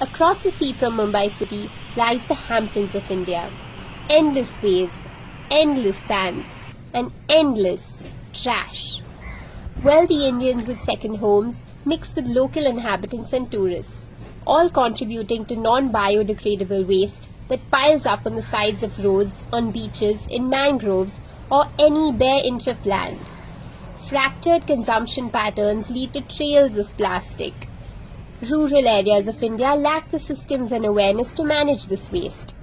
Across the sea from Mumbai city lies the Hamptons of India. Endless waves, endless sands, and endless trash. Wealthy Indians with second homes mix with local inhabitants and tourists, all contributing to non-biodegradable waste that piles up on the sides of roads, on beaches, in mangroves, or any bare inch of land. Fractured consumption patterns lead to trails of plastic. Rural areas of India lack the systems and awareness to manage this waste.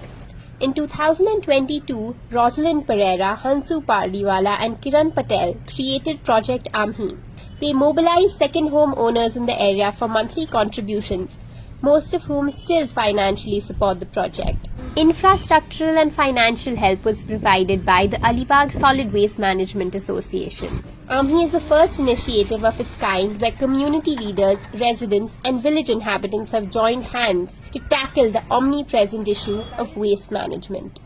In 2022, Rosalind Pereira, Hansu Pardiwala and Kiran Patel created Project Amhi. They mobilized second home owners in the area for monthly contributions, most of whom still financially support the project. Infrastructural and financial help was provided by the Alibag Solid Waste Management Association. Amhi is the first initiative of its kind where community leaders, residents and village inhabitants have joined hands to tackle the omnipresent issue of waste management.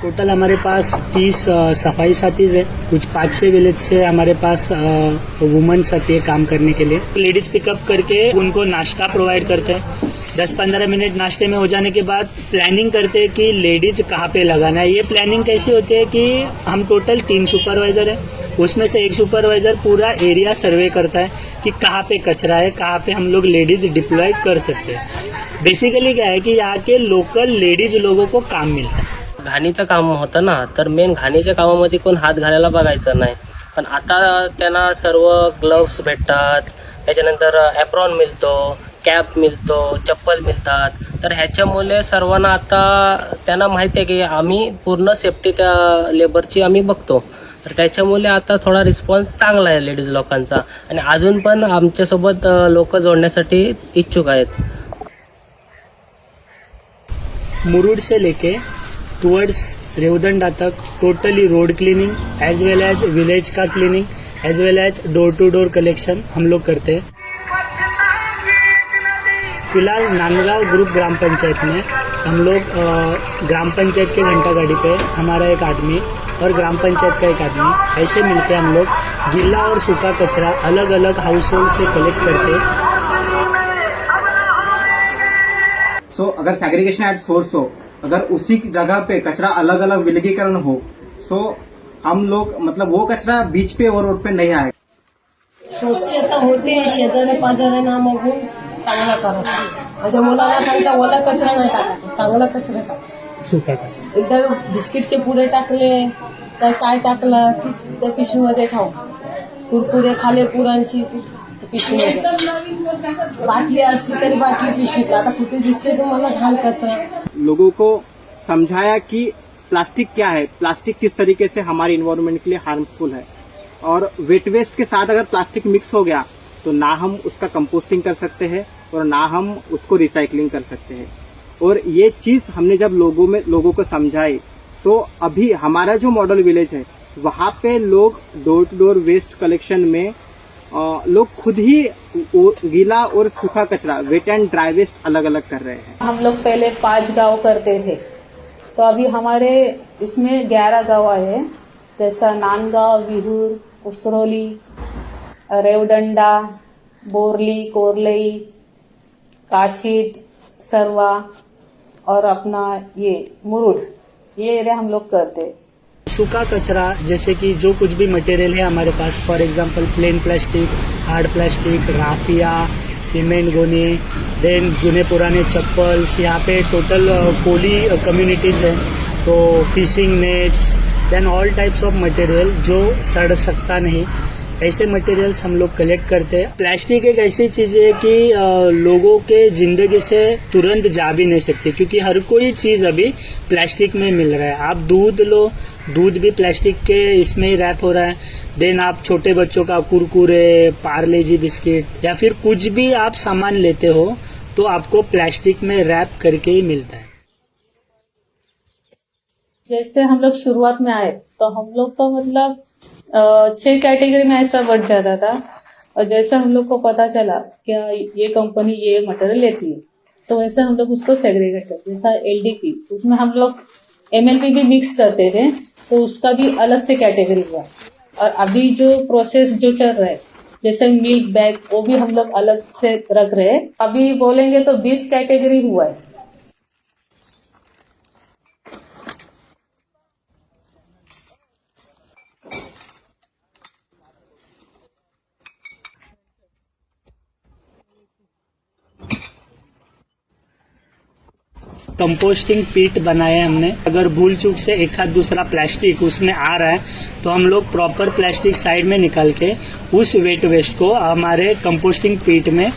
Total हमारे पास 30 सफाई साथीज है। कुछ 5-6 village से हमारे पास women's आती है काम करने के लिए। लेडीज पिकअप करके उनको नाश्ता प्रोवाइड करते हैं। 10-15 मिनट नाश्ते में हो जाने के बाद प्लानिंग करते हैं कि लेडीज कहाँ पे लगाना है। ये प्लानिंग कैसी होती है कि हम टोटल 3 सुपरवाइजर है, उसमें से एक सुपरवाइजर पूरा एरिया सर्वे करता है कि कहाँ पे कचरा है, कहाँ पे हम लोग लेडीज डिप्लॉय कर सकते हैं। बेसिकली क्या है कि यहाँ के लोकल लेडीज लोगों को काम मिलता है। घाणीचं काम होतं ना, तर मेन घाणीच्या कामामध्ये कोण हात घालायला बघायचं नाही, पण आता त्यांना सर्व ग्लव्स भेटतात, त्याच्यानंतर ॲप्रॉन मिळतो, कॅप मिळतो, चप्पल मिळतात। तर ह्याच्यामुळे सर्वांना आता त्यांना माहिती आहे की आम्ही पूर्ण सेफ्टी त्या लेबरची आम्ही बघतो, तर त्याच्यामुळे आता थोडा रिस्पॉन्स चांगला आहे लेडीज लोकांचा आणि अजून पण आमच्यासोबत लोक जोडण्यासाठी इच्छुक आहेत। मुरुड से लेके टुवर्ड्स रेवदंडा तक totally road cleaning as well as village का cleaning as well as door to door collection हम लोग करते हैं। फिलहाल नांदगांव ग्रुप ग्राम पंचायत में हम लोग ग्राम पंचायत के घंटा गाड़ी पे हमारा एक आदमी और ग्राम पंचायत का एक आदमी ऐसे मिलकर हम लोग गीला और सूखा कचरा अलग अलग हाउस होल्ड से कलेक्ट करते हैं। अगर सेग्रीगेशन एट सोर्स हो, अगर उसी जगह पे कचरा अलग अलग विलगीकरण हो, हम लोग मतलब वो कचरा बीच पे और रोड पे नहीं आएगा। स्वच्छता होते शेजारी पाजाऱ्यांना मागून चांगला करा। माझ्या मुलाला सांगता ओला कचरा नाही टाकायचा, चांगला कचरा टाका। सूखा कचरा एकदा बिस्किटचे पुडे टाकले काय टाकलं त्या पिशवीमध्ये ठेव, कुरकुरे खाले पुरांची पिशवीमध्ये, बाटली असली तरी बाटली पिशवीत, आता कुठे दिसते तुम्हाला घाण कचरा। लोगों को समझाया कि प्लास्टिक क्या है, प्लास्टिक किस तरीके से हमारे इन्वायरमेंट के लिए हार्मफुल है, और वेट वेस्ट के साथ अगर प्लास्टिक मिक्स हो गया तो ना हम उसका कंपोस्टिंग कर सकते हैं और ना हम उसको रिसाइकलिंग कर सकते हैं। और ये चीज हमने जब लोगों को समझाई तो अभी हमारा जो मॉडल विलेज है वहाँ पे लोग door to door waste collection में लोग खुद ही गीला और सूखा कचरा वेट एंड ड्राई वेस्ट अलग अलग कर रहे हैं। हम लोग पहले 5 गांव करते थे, तो अभी हमारे इसमें 11 गांव आए, जैसा नांदगांव, विहूर, उसरोली, रेवदंडा, बोरली, कोरलई, काशीद, सरवा और अपना ये मुरुड, ये एरिया हम लोग करते। सूखा कचरा जैसे कि जो कुछ भी मटेरियल है हमारे पास, for example plain plastic, hard plastic, raffia, cement गोनी, देन जुने पुराने चप्पल्स, यहाँ पे टोटल कोली कम्युनिटीज हैं, तो fishing nets, then all types of material जो सड़ सकता नहीं, ऐसे मटेरियल्स हम लोग कलेक्ट करते हैं। प्लास्टिक एक ऐसी चीज है कि लोगों के जिंदगी से तुरंत जा भी नहीं सकती, क्योंकि हर कोई चीज अभी प्लास्टिक में मिल रहा है। आप दूध लो, दूध भी प्लास्टिक के इसमें ही रैप हो रहा है। देन आप छोटे बच्चों का कुरकुरे, पार्ले जी बिस्किट या फिर कुछ भी आप सामान लेते हो तो आपको प्लास्टिक में रैप करके ही मिलता है। जैसे हम लोग शुरुआत में आए तो हम लोग का मतलब 6 कैटेगरी में ऐसा बढ़ जाता था, और जैसे हम लोग को पता चला क्या ये कंपनी ये मटेरियल लेती है, तो वैसे हम लोग उसको सेग्रीगेट करते। जैसा LDP, उसमें हम लोग MLP भी मिक्स करते थे, तो उसका भी अलग से कैटेगरी हुआ। और अभी जो प्रोसेस जो चल रहा है जैसे मिल्क बैग वो भी हम लोग अलग से रख रहे हैं। अभी बोलेंगे तो 20 कैटेगरी हुआ है। कंपोस्टिंग पीट बनाए हमने। अगर भूल चूक से एक आध दूसरा प्लास्टिक उसमें आ रहा है तो हम लोग प्रॉपर प्लास्टिक साइड में निकाल के उस वेट वेस्ट को हमारे कंपोस्टिंग पीट में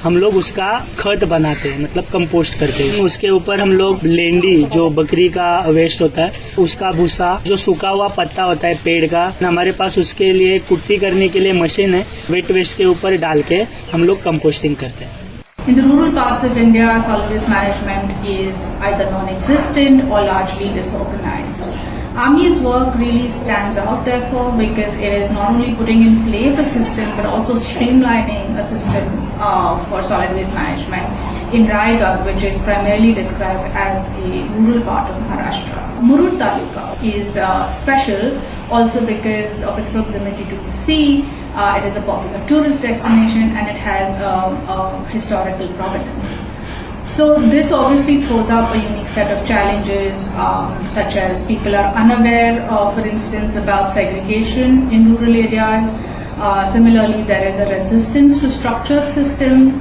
हम लोग उसका खत बनाते हैं, मतलब कंपोस्ट करते हैं। उसके ऊपर हम लोग लेंडी जो बकरी का वेस्ट होता है उसका भूसा, जो सूखा हुआ पत्ता होता है पेड़ का, हमारे पास उसके लिए कुट्टी करने के लिए मशीन है, वेट वेस्ट के ऊपर डाल के हम लोग कंपोस्टिंग करते हैं। In the rural parts of India, solid waste management is either non-existent or largely disorganized. Army's work really stands out therefore because it is not only putting in place a system but also streamlining a system for solid waste management in Raigad, which is primarily described as a rural part of Maharashtra. Murud Taluka is special also because of its proximity to the sea. It is a popular tourist destination and it has a historical provenance. So this obviously throws up a unique set of challenges, such as people are unaware, for instance, about segregation in rural areas. Similarly, there is a resistance to structured systems,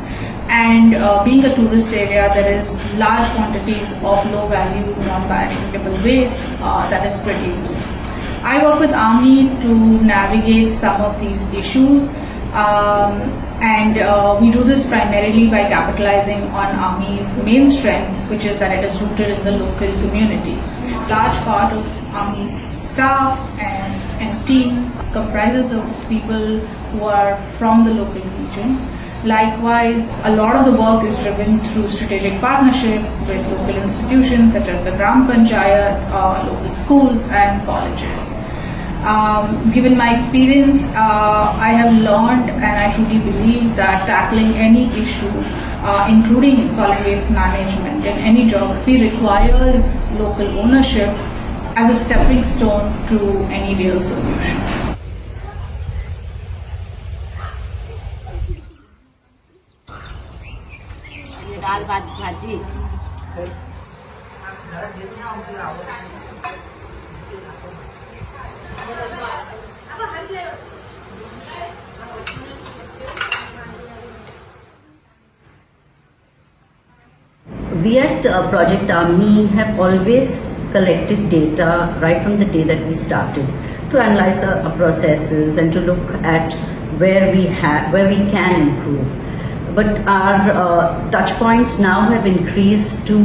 and being a tourist area, there is large quantities of low-value, non-biodegradable waste that is produced. I work with Army to navigate some of these issues, and we do this primarily by capitalizing on Army's main strength, which is that it is rooted in the local community. A large part of Army's staff and team comprises of people who are from the local region. Likewise, a lot of the work is driven through strategic partnerships with local institutions such as the Gram Panchayat, local schools and colleges. Given my experience, I have learned and I truly believe that tackling any issue, including solid waste management in any geography, requires local ownership as a stepping stone to any real solution. दाल भात भाजी We at Project Army have always collected data right from the day that we started to analyze our processes and to look at where we can improve. But our touch points now have increased to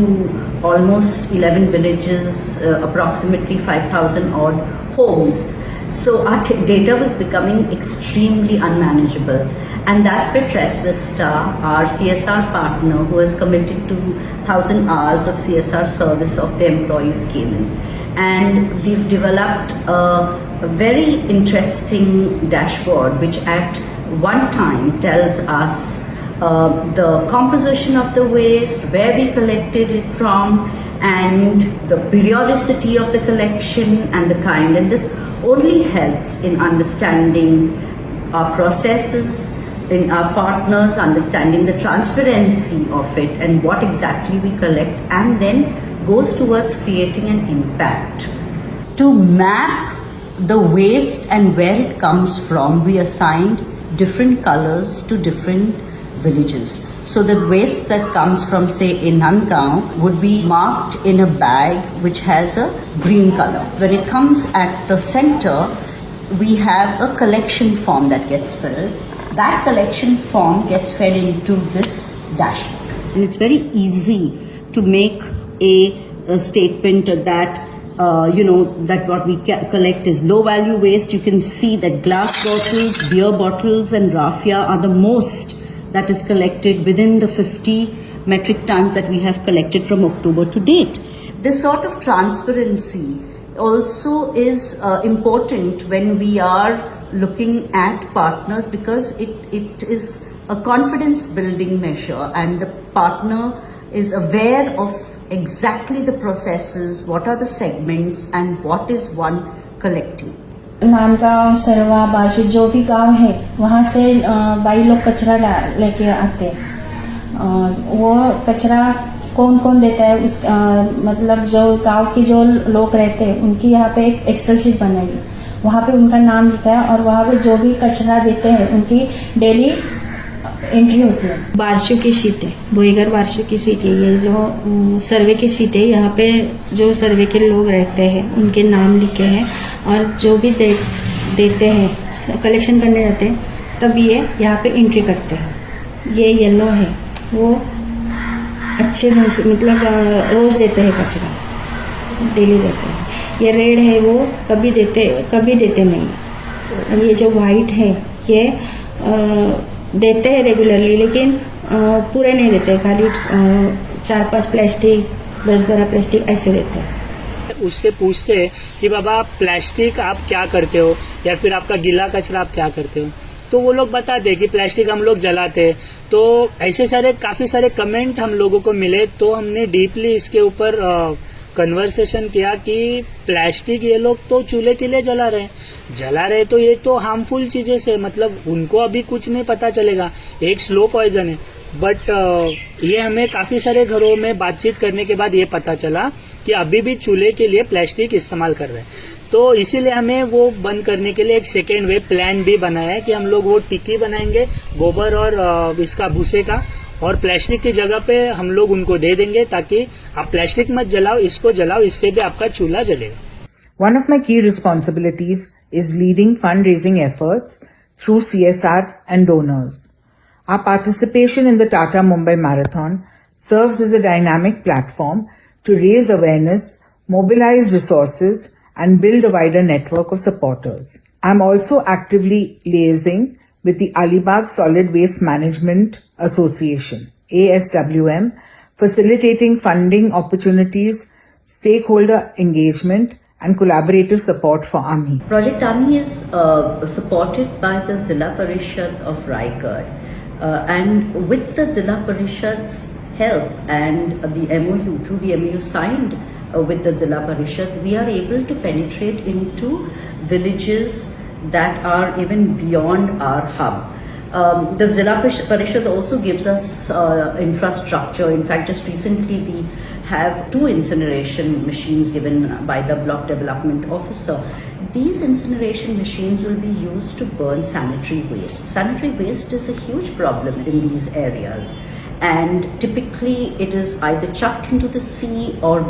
almost 11 villages, approximately 5,000 odd homes. So our data was becoming extremely unmanageable, and that's where Tres Vista, our CSR partner who has committed to 1,000 hours of CSR service of the employees, came in. And we've developed a very interesting dashboard which at one time tells us the composition of the waste, where we collected it from, and the periodicity of the collection and the kind. And this only helps in understanding our processes, in our partners, understanding the transparency of it and what exactly we collect, and then goes towards creating an impact. To map the waste and where it comes from, we assigned different colors to different villages. So the waste that comes from, say, Nandgaon would be marked in a bag which has a green color. When it comes at the center, we have a collection form that gets filled. That collection form gets fed into this dashboard. And it's very easy to make a statement that that what we collect is low value waste. You can see that glass bottles, beer bottles and raffia are the most that is collected within the 50 metric tons that we have collected from October to date. This sort of transparency also is important when we are looking at partners, because it is a confidence building measure, and the partner is aware of exactly the processes, what are the segments and what is one collecting. Nandgaon, सरवा, बाजू जो भी गांव है वहाँ से भाई लोग कचरा लेके आते हैं। वो कचरा कौन कौन देता है उस मतलब जो गांव के जो लोग रहते हैं उनकी यहाँ पे एक एक्सेल शीट बनाई है, वहाँ पे उनका नाम लिखा है और वहाँ पे जो भी कचरा देते हैं उनकी डेली एंट्री होती है। वार्षिक की शीट है, बोईगर वार्षिक की शीट है, ये जो सर्वे की शीट है, यहाँ पे जो सर्वे के लोग रहते हैं उनके नाम लिखे हैं और जो भी देते हैं कलेक्शन करने जाते हैं तब ये यहाँ पे एंट्री करते हैं। ये येलो है वो अच्छे ढंग से मतलब रोज देते हैं कचरा, डेली देते हैं। ये रेड है वो कभी देते नहीं। और ये जो वाइट है ये देते हैं रेगुलरली, लेकिन पूरे नहीं देते, खाली 4-5 प्लास्टिक 10-12 प्लास्टिक ऐसे देते हैं। उससे पूछते हैं कि बाबा प्लास्टिक आप क्या करते हो या फिर आपका गीला कचरा आप क्या करते हो, तो वो लोग बताते हैं कि प्लास्टिक हम लोग जलाते हैं। तो ऐसे काफी सारे कमेंट हम लोगों को मिले, तो हमने डीपली इसके ऊपर कन्वर्सेशन किया कि प्लास्टिक ये लोग तो चूल्हे के लिए जला रहे तो ये तो हार्मफुल चीजें से, मतलब उनको अभी कुछ नहीं पता चलेगा, एक स्लो पॉइजन है। बट ये हमें काफी सारे घरों में बातचीत करने के बाद ये पता चला कि अभी भी चूल्हे के लिए प्लास्टिक इस्तेमाल कर रहे हैं। तो इसीलिए हमें वो बंद करने के लिए एक सेकेंड वे प्लान भी बनाया है कि हम लोग वो टिक्की बनाएंगे गोबर और इसका भूसे का, और प्लास्टिक की जगह पे हम लोग उनको दे देंगे ताकि आप प्लास्टिक मत जलाओ, इसको जलाओ, इससे भी आपका चूल्हा जलेगा। One of my key responsibilities is leading fundraising efforts through CSR and donors. Our participation in the Tata Mumbai Marathon serves as a dynamic platform to raise awareness, mobilize resources, and build a wider network of supporters. I'm also actively liaising with the Alibag Solid Waste Management Association, ASWM, facilitating funding opportunities, stakeholder engagement, and collaborative support for AMI. Project AMI is supported by the Zilla Parishad of Raigad, and with the Zilla Parishad's help and the MOU, through the MOU signed with the Zilla Parishad, we are able to penetrate into villages that are even beyond our hub. The Zilla Parishad also gives us infrastructure. In fact, just recently we have 2 incineration machines given by the block development officer. These incineration machines will be used to burn sanitary waste. Sanitary waste is a huge problem in these areas, and typically it is either chucked into the sea or